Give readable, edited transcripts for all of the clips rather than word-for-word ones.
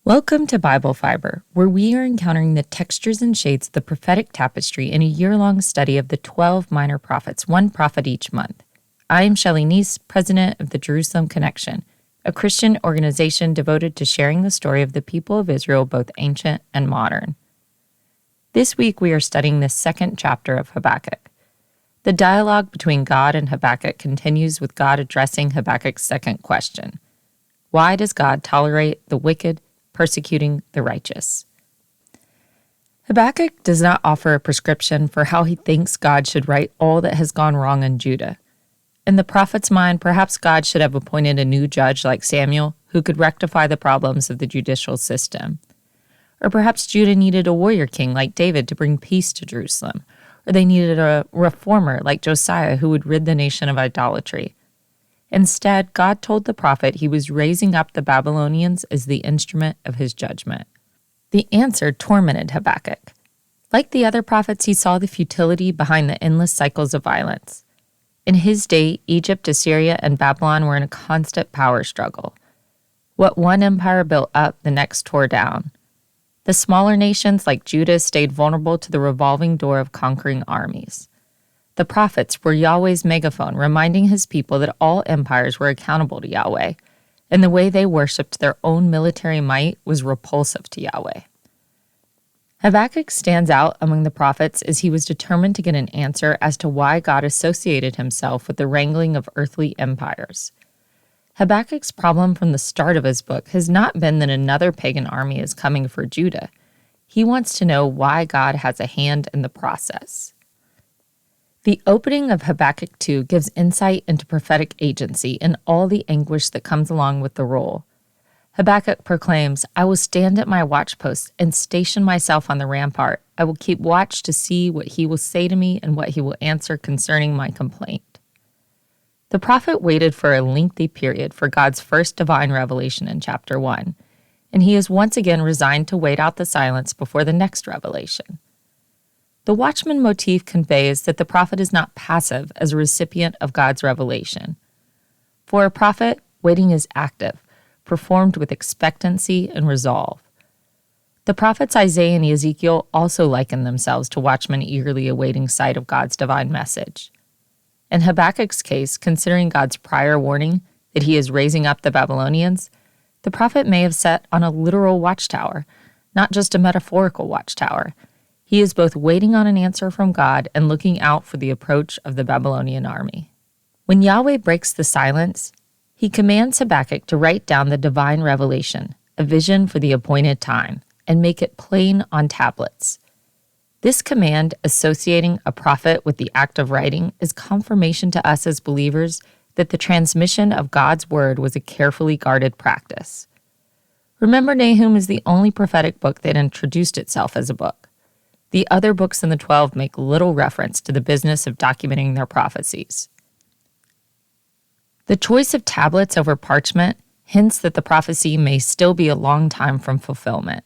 Welcome to Bible Fiber, where we are encountering the textures and shades of the prophetic tapestry in a year-long study of the 12 minor prophets, one prophet each month. I am Shelley Neese, president of the Jerusalem Connection, a Christian organization devoted to sharing the story of the people of Israel, both ancient and modern. This week we are studying the second chapter of Habakkuk. The dialogue between God and Habakkuk continues with God addressing Habakkuk's second question. Why does God tolerate the wicked, persecuting the righteous? Habakkuk does not offer a prescription for how he thinks God should right all that has gone wrong in Judah. In the prophet's mind, perhaps God should have appointed a new judge like Samuel who could rectify the problems of the judicial system. Or perhaps Judah needed a warrior king like David to bring peace to Jerusalem. Or they needed a reformer like Josiah who would rid the nation of idolatry. Instead, God told the prophet he was raising up the Babylonians as the instrument of his judgment. The answer tormented Habakkuk. Like the other prophets, he saw the futility behind the endless cycles of violence. In his day, Egypt, Assyria, and Babylon were in a constant power struggle. What one empire built up, the next tore down. The smaller nations like Judah stayed vulnerable to the revolving door of conquering armies. The prophets were Yahweh's megaphone, reminding his people that all empires were accountable to Yahweh, and the way they worshipped their own military might was repulsive to Yahweh. Habakkuk stands out among the prophets as he was determined to get an answer as to why God associated himself with the wrangling of earthly empires. Habakkuk's problem from the start of his book has not been that another pagan army is coming for Judah. He wants to know why God has a hand in the process. The opening of Habakkuk 2 gives insight into prophetic agency and all the anguish that comes along with the role. Habakkuk proclaims, "I will stand at my watchpost and station myself on the rampart. I will keep watch to see what he will say to me and what he will answer concerning my complaint." The prophet waited for a lengthy period for God's first divine revelation in chapter 1, and he is once again resigned to wait out the silence before the next revelation. The watchman motif conveys that the prophet is not passive as a recipient of God's revelation. For a prophet, waiting is active, performed with expectancy and resolve. The prophets Isaiah and Ezekiel also liken themselves to watchmen eagerly awaiting sight of God's divine message. In Habakkuk's case, considering God's prior warning that he is raising up the Babylonians, the prophet may have sat on a literal watchtower, not just a metaphorical watchtower. He is both waiting on an answer from God and looking out for the approach of the Babylonian army. When Yahweh breaks the silence, he commands Habakkuk to write down the divine revelation, a vision for the appointed time, and make it plain on tablets. This command, associating a prophet with the act of writing, is confirmation to us as believers that the transmission of God's word was a carefully guarded practice. Remember, Nahum is the only prophetic book that introduced itself as a book. The other books in the 12 make little reference to the business of documenting their prophecies. The choice of tablets over parchment hints that the prophecy may still be a long time from fulfillment.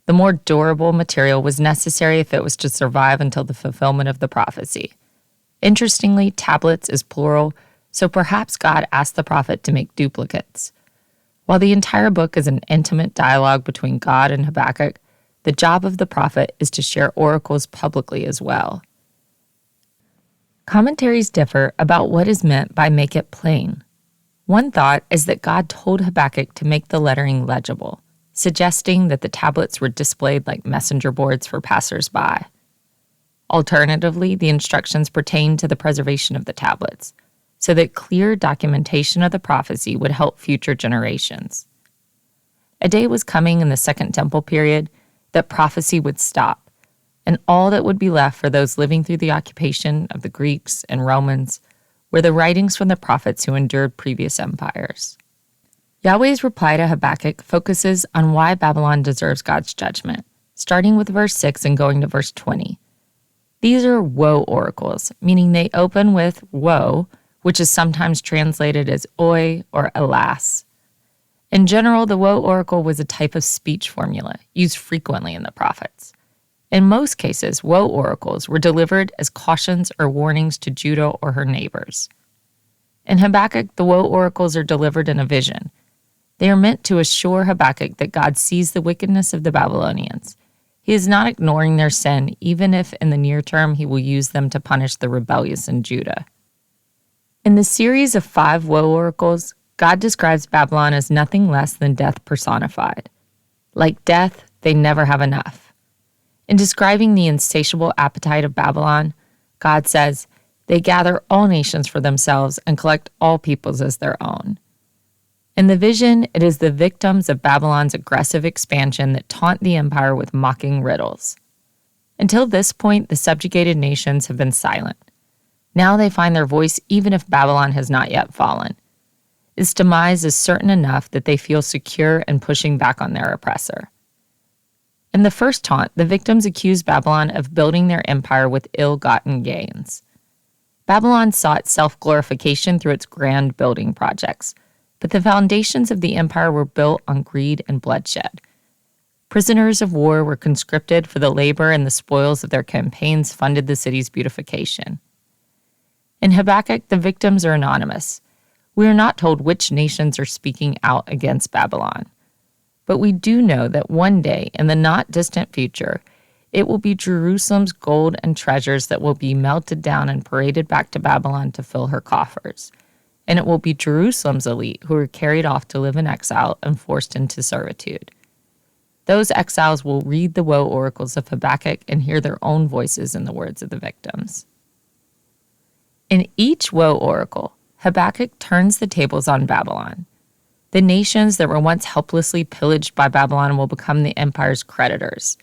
The more durable material was necessary if it was to survive until the fulfillment of the prophecy. Interestingly, tablets is plural, so perhaps God asked the prophet to make duplicates. While the entire book is an intimate dialogue between God and Habakkuk, the job of the prophet is to share oracles publicly as well. Commentaries differ about what is meant by make it plain. One thought is that God told Habakkuk to make the lettering legible, suggesting that the tablets were displayed like messenger boards for passers-by. Alternatively, the instructions pertain to the preservation of the tablets, so that clear documentation of the prophecy would help future generations. A day was coming in the Second Temple period that prophecy would stop, and all that would be left for those living through the occupation of the Greeks and Romans were the writings from the prophets who endured previous empires. Yahweh's reply to Habakkuk focuses on why Babylon deserves God's judgment, starting with verse 6 and going to verse 20. These are woe oracles, meaning they open with woe, which is sometimes translated as oi or alas. In general, the woe oracle was a type of speech formula used frequently in the prophets. In most cases, woe oracles were delivered as cautions or warnings to Judah or her neighbors. In Habakkuk, the woe oracles are delivered in a vision. They are meant to assure Habakkuk that God sees the wickedness of the Babylonians. He is not ignoring their sin, even if in the near term he will use them to punish the rebellious in Judah. In the series of 5 woe oracles, God describes Babylon as nothing less than death personified. Like death, they never have enough. In describing the insatiable appetite of Babylon, God says, "They gather all nations for themselves and collect all peoples as their own." In the vision, it is the victims of Babylon's aggressive expansion that taunt the empire with mocking riddles. Until this point, the subjugated nations have been silent. Now they find their voice even if Babylon has not yet fallen. Its demise is certain enough that they feel secure in pushing back on their oppressor. In the first taunt, the victims accuse Babylon of building their empire with ill-gotten gains. Babylon sought self-glorification through its grand building projects, but the foundations of the empire were built on greed and bloodshed. Prisoners of war were conscripted for the labor, and the spoils of their campaigns funded the city's beautification. In Habakkuk, the victims are anonymous. We are not told which nations are speaking out against Babylon. But we do know that one day, in the not-distant future, it will be Jerusalem's gold and treasures that will be melted down and paraded back to Babylon to fill her coffers. And it will be Jerusalem's elite who are carried off to live in exile and forced into servitude. Those exiles will read the woe oracles of Habakkuk and hear their own voices in the words of the victims. In each woe oracle, Habakkuk turns the tables on Babylon. The nations that were once helplessly pillaged by Babylon will become the empire's creditors.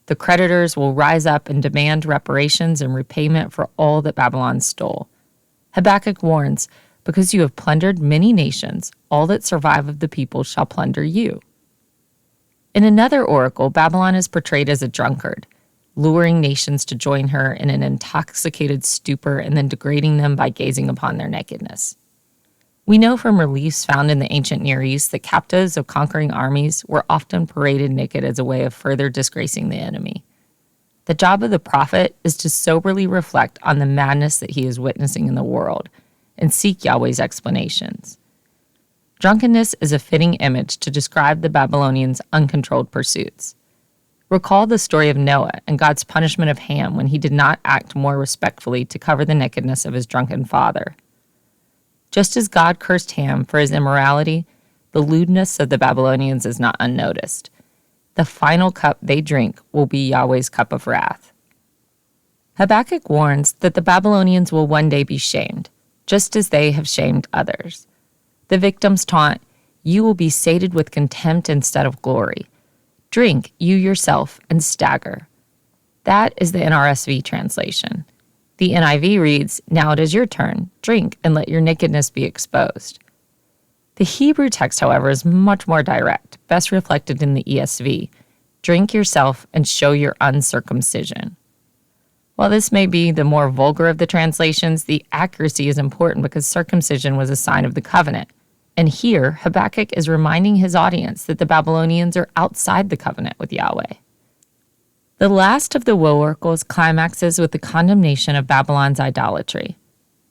The creditors will rise up and demand reparations and repayment for all that Babylon stole. Habakkuk warns, "Because you have plundered many nations, all that survive of the people shall plunder you." In another oracle, Babylon is portrayed as a drunkard, luring nations to join her in an intoxicated stupor and then degrading them by gazing upon their nakedness. We know from reliefs found in the ancient Near East that captives of conquering armies were often paraded naked as a way of further disgracing the enemy. The job of the prophet is to soberly reflect on the madness that he is witnessing in the world and seek Yahweh's explanations. Drunkenness is a fitting image to describe the Babylonians' uncontrolled pursuits. Recall the story of Noah and God's punishment of Ham when he did not act more respectfully to cover the nakedness of his drunken father. Just as God cursed Ham for his immorality, the lewdness of the Babylonians is not unnoticed. The final cup they drink will be Yahweh's cup of wrath. Habakkuk warns that the Babylonians will one day be shamed, just as they have shamed others. The victims taunt, "You will be sated with contempt instead of glory. Drink, you yourself, and stagger." That is the NRSV translation. The NIV reads, "Now it is your turn. Drink, and let your nakedness be exposed." The Hebrew text, however, is much more direct, best reflected in the ESV. "Drink yourself and show your uncircumcision." While this may be the more vulgar of the translations, the accuracy is important because circumcision was a sign of the covenant. And here, Habakkuk is reminding his audience that the Babylonians are outside the covenant with Yahweh. The last of the woe oracles climaxes with the condemnation of Babylon's idolatry.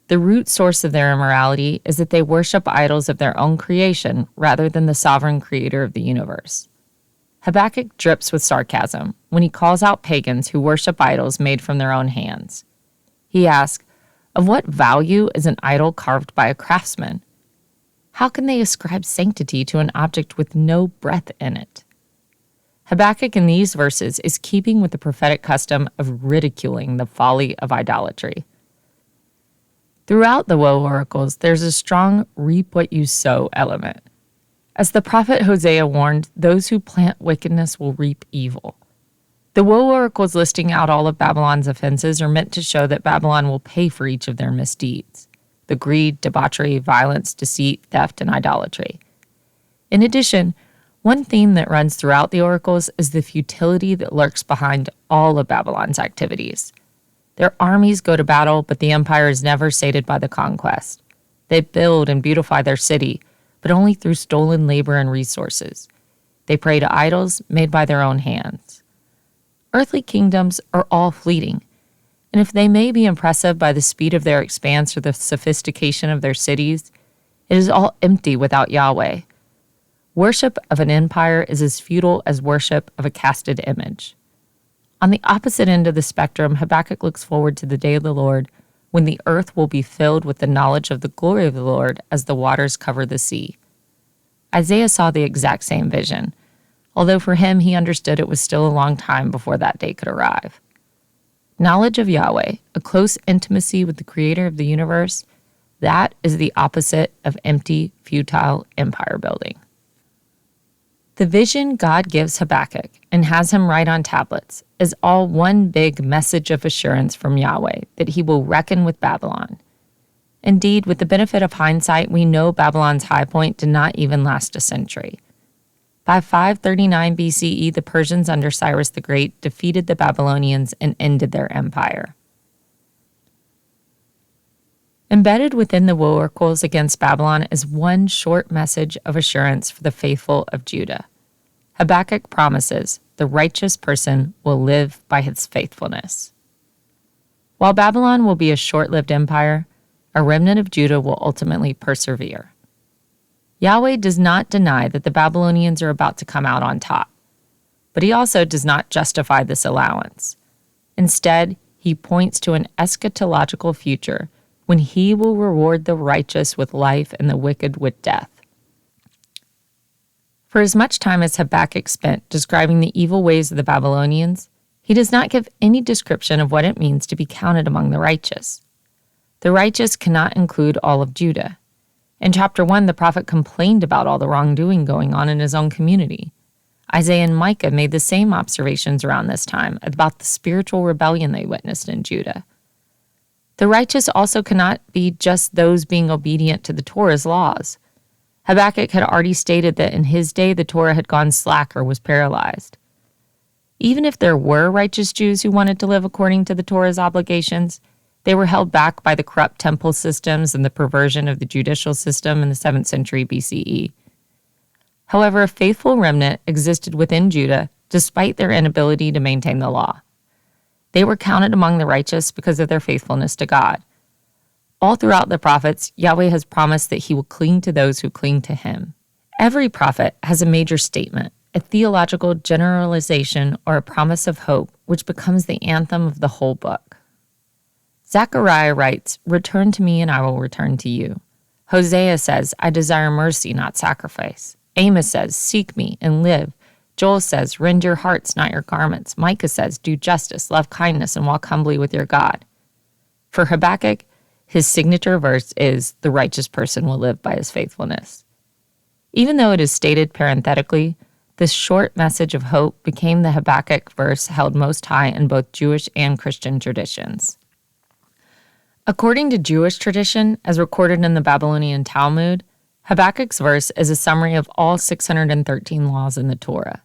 The root source of their immorality is that they worship idols of their own creation rather than the sovereign creator of the universe. Habakkuk drips with sarcasm when he calls out pagans who worship idols made from their own hands. He asks, "Of what value is an idol carved by a craftsman? How can they ascribe sanctity to an object with no breath in it?" Habakkuk in these verses is keeping with the prophetic custom of ridiculing the folly of idolatry. Throughout the woe oracles, there's a strong reap what you sow element. As the prophet Hosea warned, those who plant wickedness will reap evil. The woe oracles listing out all of Babylon's offenses are meant to show that Babylon will pay for each of their misdeeds: the greed, debauchery, violence, deceit, theft, and idolatry. In addition, one theme that runs throughout the oracles is the futility that lurks behind all of Babylon's activities. Their armies go to battle, but the empire is never sated by the conquest. They build and beautify their city, but only through stolen labor and resources. They pray to idols made by their own hands. Earthly kingdoms are all fleeting, and if they may be impressive by the speed of their expanse or the sophistication of their cities, it is all empty without Yahweh. Worship of an empire is as futile as worship of a casted image. On the opposite end of the spectrum, Habakkuk looks forward to the day of the Lord, when the earth will be filled with the knowledge of the glory of the Lord as the waters cover the sea. Isaiah saw the exact same vision, although for him he understood it was still a long time before that day could arrive. Knowledge of Yahweh, a close intimacy with the creator of the universe, that is the opposite of empty, futile empire building. The vision God gives Habakkuk and has him write on tablets is all one big message of assurance from Yahweh that he will reckon with Babylon. Indeed, with the benefit of hindsight, we know Babylon's high point did not even last a century. By 539 BCE, the Persians under Cyrus the Great defeated the Babylonians and ended their empire. Embedded within the oracles against Babylon is one short message of assurance for the faithful of Judah. Habakkuk promises the righteous person will live by his faithfulness. While Babylon will be a short-lived empire, a remnant of Judah will ultimately persevere. Yahweh does not deny that the Babylonians are about to come out on top, but he also does not justify this allowance. Instead, he points to an eschatological future when he will reward the righteous with life and the wicked with death. For as much time as Habakkuk spent describing the evil ways of the Babylonians, he does not give any description of what it means to be counted among the righteous. The righteous cannot include all of Judah. In chapter 1, the prophet complained about all the wrongdoing going on in his own community. Isaiah and Micah made the same observations around this time about the spiritual rebellion they witnessed in Judah. The righteous also cannot be just those being obedient to the Torah's laws. Habakkuk had already stated that in his day the Torah had gone slack or was paralyzed. Even if there were righteous Jews who wanted to live according to the Torah's obligations, they were held back by the corrupt temple systems and the perversion of the judicial system in the 7th century BCE. However, a faithful remnant existed within Judah despite their inability to maintain the law. They were counted among the righteous because of their faithfulness to God. All throughout the prophets, Yahweh has promised that he will cling to those who cling to him. Every prophet has a major statement, a theological generalization, or a promise of hope, which becomes the anthem of the whole book. Zechariah writes, "Return to me and I will return to you." Hosea says, "I desire mercy, not sacrifice." Amos says, "Seek me and live." Joel says, "Rend your hearts, not your garments." Micah says, "Do justice, love kindness, and walk humbly with your God." For Habakkuk, his signature verse is, "The righteous person will live by his faithfulness." Even though it is stated parenthetically, this short message of hope became the Habakkuk verse held most high in both Jewish and Christian traditions. According to Jewish tradition, as recorded in the Babylonian Talmud, Habakkuk's verse is a summary of all 613 laws in the Torah.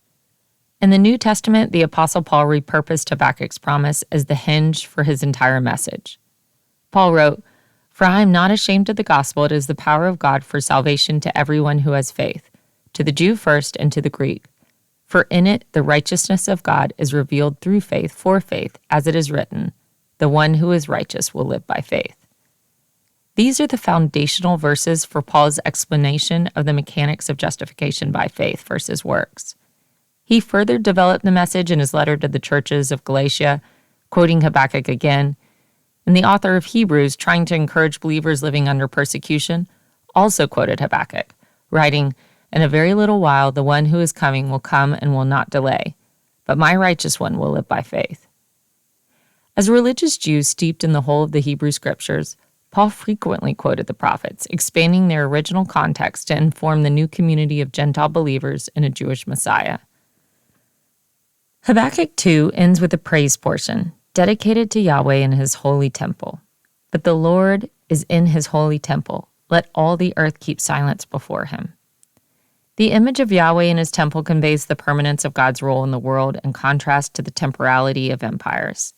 In the New Testament, the Apostle Paul repurposed Habakkuk's promise as the hinge for his entire message. Paul wrote, "For I am not ashamed of the gospel. It is the power of God for salvation to everyone who has faith, to the Jew first and to the Greek. For in it the righteousness of God is revealed through faith for faith, as it is written, 'The one who is righteous will live by faith.'" These are the foundational verses for Paul's explanation of the mechanics of justification by faith versus works. He further developed the message in his letter to the churches of Galatia, quoting Habakkuk again, and the author of Hebrews, trying to encourage believers living under persecution, also quoted Habakkuk, writing, "In a very little while the one who is coming will come and will not delay, but my righteous one will live by faith." As religious Jews steeped in the whole of the Hebrew scriptures, Paul frequently quoted the prophets, expanding their original context to inform the new community of Gentile believers in a Jewish Messiah. Habakkuk 2 ends with a praise portion, dedicated to Yahweh in his holy temple. "But the Lord is in his holy temple. Let all the earth keep silence before him." The image of Yahweh in his temple conveys the permanence of God's role in the world in contrast to the temporality of empires.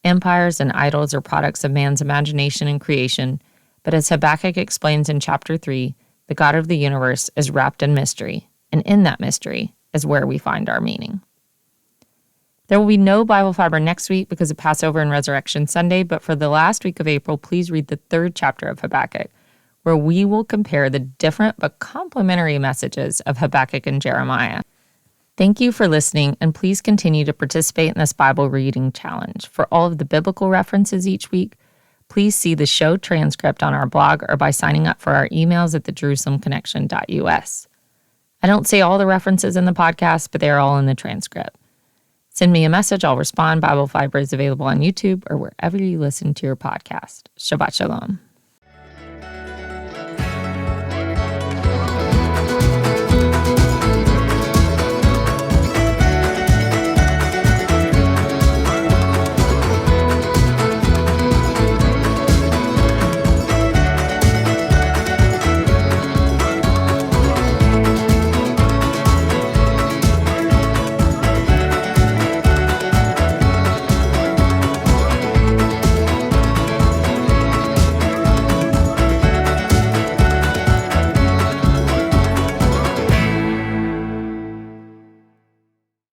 Empires and idols are products of man's imagination and creation, but as Habakkuk explains in chapter 3, the God of the universe is wrapped in mystery, and in that mystery is where we find our meaning. There will be no Bible Fiber next week because of Passover and Resurrection Sunday, but for the last week of April, please read the 3rd chapter of Habakkuk, where we will compare the different but complementary messages of Habakkuk and Jeremiah. Thank you for listening, and please continue to participate in this Bible reading challenge. For all of the biblical references each week, please see the show transcript on our blog or by signing up for our emails at thejerusalemconnection.us. I don't say all the references in the podcast, but they are all in the transcript. Send me a message, I'll respond. Bible Fiber is available on YouTube or wherever you listen to your podcast. Shabbat Shalom.